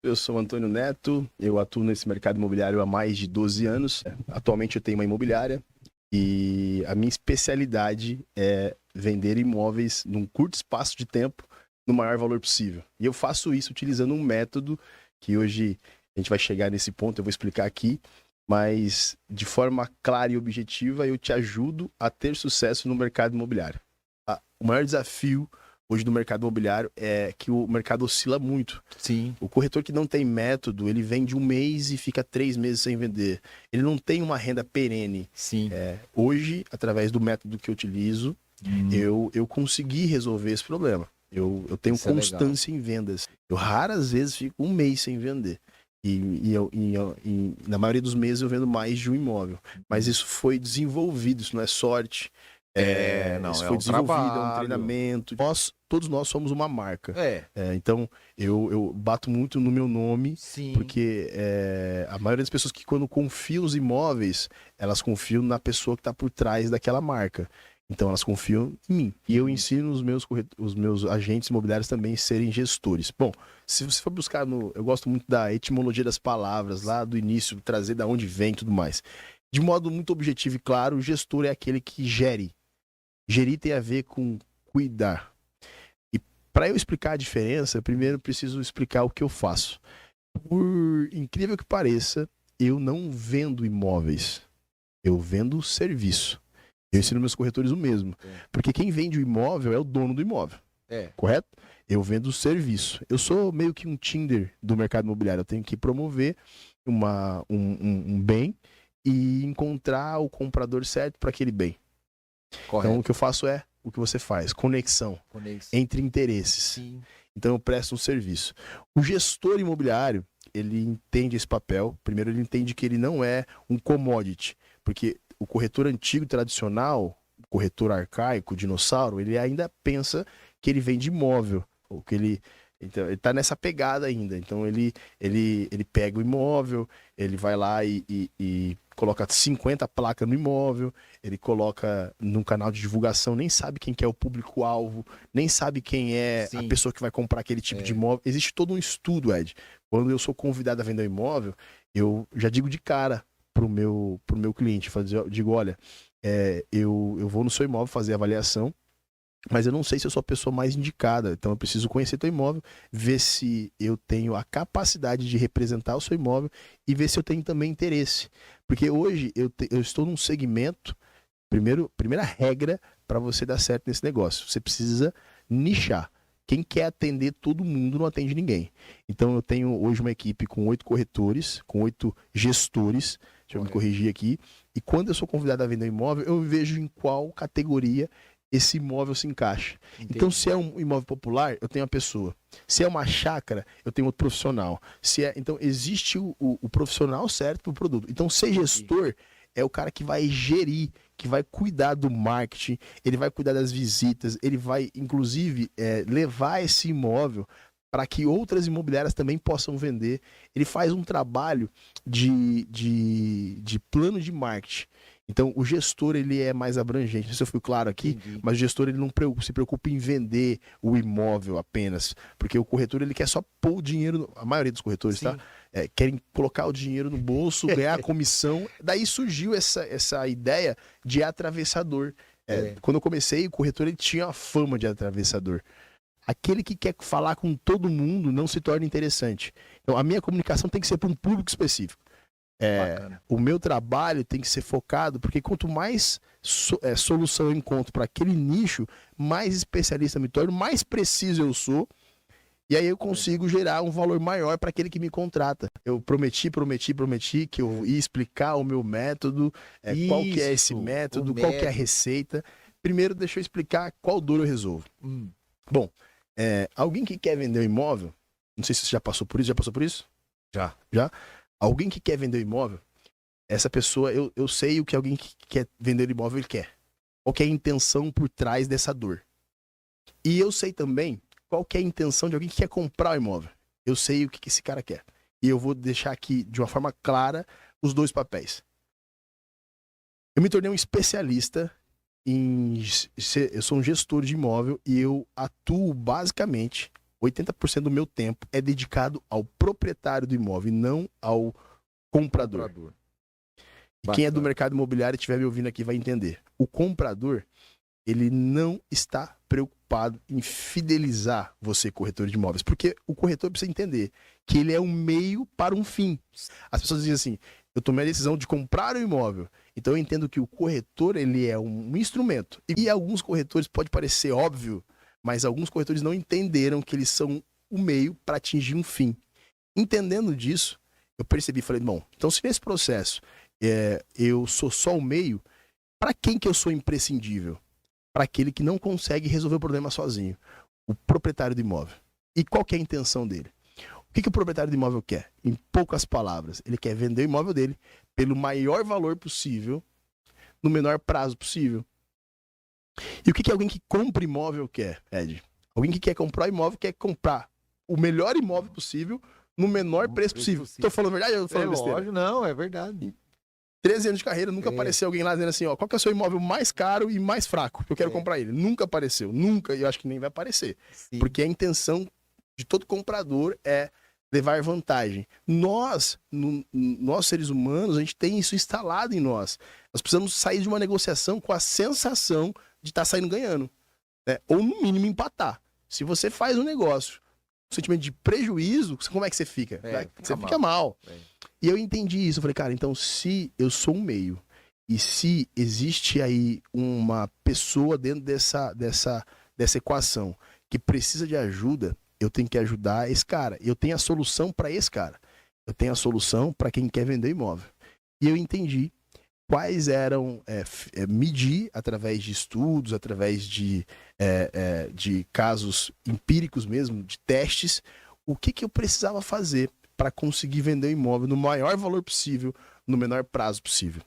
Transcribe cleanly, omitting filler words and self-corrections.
Eu sou o Antônio Neto, eu atuo nesse mercado imobiliário há mais de 12 anos. Atualmente eu tenho uma imobiliária e a minha especialidade é vender imóveis num curto espaço de tempo, no maior valor possível. E eu faço isso utilizando um método que hoje a gente vai chegar nesse ponto, eu vou explicar aqui, mas de forma clara e objetiva eu te ajudo a ter sucesso no mercado imobiliário. O maior desafio hoje no mercado imobiliário é que o mercado oscila muito. Sim. O corretor que não tem método, ele vende um mês e fica 3 meses sem vender. Ele não tem uma renda perene. Sim. Hoje, através do método que eu utilizo, eu consegui resolver esse problema. Eu tenho Isso é constância em vendas. Eu raras vezes fico um mês sem vender. E na maioria dos meses eu vendo mais de um imóvel. Mas isso foi desenvolvido, isso não é sorte. Não, Isso é foi um desenvolvido, é um trabalho. treinamento. Todos nós somos uma marca. É, Então, eu bato muito no meu nome, sim. porque a maioria das pessoas que quando confiam nos imóveis, elas confiam na pessoa que está por trás daquela marca. Então, elas confiam em mim. E eu ensino os meus agentes imobiliários também a serem gestores. Bom, se você for buscar eu gosto muito da etimologia das palavras, lá do início, trazer da onde vem e tudo mais. De modo muito objetivo e claro, o gestor é aquele que gere. Gerir tem a ver com cuidar. E para eu explicar a diferença, primeiro eu preciso explicar o que eu faço. Por incrível que pareça, eu não vendo imóveis. Eu vendo serviço. Eu ensino meus corretores o mesmo. Porque quem vende o imóvel é o dono do imóvel. Correto? Eu vendo serviço. Eu sou meio que um Tinder do mercado imobiliário. Eu tenho que promover um bem e encontrar o comprador certo para aquele bem. Correto. Então, o que eu faço é o que você faz, conexão entre interesses. Sim. Então, eu presto um serviço. O gestor imobiliário, ele entende esse papel. Primeiro, ele entende que ele não é um commodity, porque o corretor antigo, tradicional, o corretor arcaico, dinossauro, ele ainda pensa que ele vende imóvel, ou que então, ele está nessa pegada ainda. Então, ele pega o imóvel, ele vai lá e coloca 50 placas no imóvel, ele coloca num canal de divulgação, nem sabe quem que é o público-alvo, nem sabe quem é a pessoa que vai comprar aquele tipo de imóvel. Existe todo um estudo, Ed. Quando eu sou convidado a vender um imóvel, eu já digo de cara pro meu cliente, eu digo, olha, eu vou no seu imóvel fazer a avaliação, mas eu não sei se eu sou a pessoa mais indicada. Então eu preciso conhecer teu imóvel, ver se eu tenho a capacidade de representar o seu imóvel e ver se eu tenho também interesse. Porque hoje eu estou num segmento, primeira regra para você dar certo nesse negócio, você precisa nichar. Quem quer atender todo mundo não atende ninguém. Então eu tenho hoje uma equipe com 8 corretores, com 8 gestores, deixa eu me corrigir aqui, e quando eu sou convidado a vender um imóvel, eu vejo em qual categoria esse imóvel se encaixa. Entendi. Então, se é um imóvel popular, eu tenho uma pessoa. Se é uma chácara, eu tenho outro profissional. Então, existe o profissional certo para o produto. Então, ser gestor é o cara que vai gerir, que vai cuidar do marketing, ele vai cuidar das visitas, ele vai, inclusive, levar esse imóvel para que outras imobiliárias também possam vender. Ele faz um trabalho de plano de marketing. Então, o gestor, ele é mais abrangente. Não sei se eu fui claro aqui, mas o gestor, ele não se preocupa em vender o imóvel apenas. Porque o corretor, ele quer só pôr o dinheiro, a maioria dos corretores, tá? Querem colocar o dinheiro no bolso, ganhar a comissão. Daí surgiu essa ideia de atravessador. Quando eu comecei, o corretor, ele tinha a fama de atravessador. Aquele que quer falar com todo mundo não se torna interessante. Então, a minha comunicação tem que ser para um público específico. O meu trabalho tem que ser focado, porque quanto mais solução eu encontro para aquele nicho, mais especialista me torno, mais preciso eu sou, e aí eu consigo gerar um valor maior para aquele que me contrata. Eu prometi que eu ia explicar o meu método, qual que é esse método, qual que é a receita. Primeiro, deixa eu explicar qual dor eu resolvo. Bom, alguém que quer vender um imóvel, não sei se você já passou por isso, Já? Alguém que quer vender um imóvel, essa pessoa, eu sei o que alguém que quer vender um imóvel ele quer. Qual que é a intenção por trás dessa dor. E eu sei também qual que é a intenção de alguém que quer comprar o imóvel. Eu sei o que esse cara quer. E eu vou deixar aqui, de uma forma clara, os dois papéis. Eu me tornei um especialista eu sou um gestor de imóvel e eu atuo basicamente 80% do meu tempo é dedicado ao proprietário do imóvel e não ao comprador. E quem é do mercado imobiliário e estiver me ouvindo aqui vai entender. O comprador, ele não está preocupado em fidelizar você, corretor de imóveis, porque o corretor precisa entender que ele é um meio para um fim. As pessoas dizem assim, eu tomei a decisão de comprar um imóvel, então eu entendo que o corretor, ele é um instrumento. E alguns corretores, pode parecer óbvio, mas alguns corretores não entenderam que eles são o meio para atingir um fim. Entendendo disso, eu percebi, falei, bom, então se nesse processo eu sou só o meio, para quem que eu sou imprescindível? Para aquele que não consegue resolver o problema sozinho, o proprietário do imóvel. E qual que é a intenção dele? O que o proprietário do imóvel quer? Em poucas palavras, ele quer vender o imóvel dele pelo maior valor possível, no menor prazo possível. E o que alguém que compra imóvel quer, Ed? Alguém que quer comprar imóvel quer comprar o melhor imóvel possível no menor preço possível. Estou falando verdade ou estou falando besteira? Lógico, não, é verdade. 13 anos de carreira, nunca apareceu alguém lá dizendo assim, ó, qual que é o seu imóvel mais caro e mais fraco que eu quero comprar ele? Nunca apareceu, nunca, e eu acho que nem vai aparecer. Sim. Porque a intenção de todo comprador é levar vantagem. Nós seres humanos, a gente tem isso instalado em nós. Nós precisamos sair de uma negociação com a sensação de estar saindo ganhando, né? Ou no mínimo empatar. Se você faz um negócio com sentimento de prejuízo, como é que você fica? Você fica mal. E eu entendi isso. Eu falei, cara, então se eu sou um meio e se existe aí uma pessoa dentro dessa equação que precisa de ajuda, eu tenho que ajudar esse cara. Eu tenho a solução para esse cara. Eu tenho a solução para quem quer vender imóvel. E eu entendi quais eram, medir através de estudos, através de casos empíricos mesmo, de testes, o que eu precisava fazer para conseguir vender o imóvel no maior valor possível, no menor prazo possível.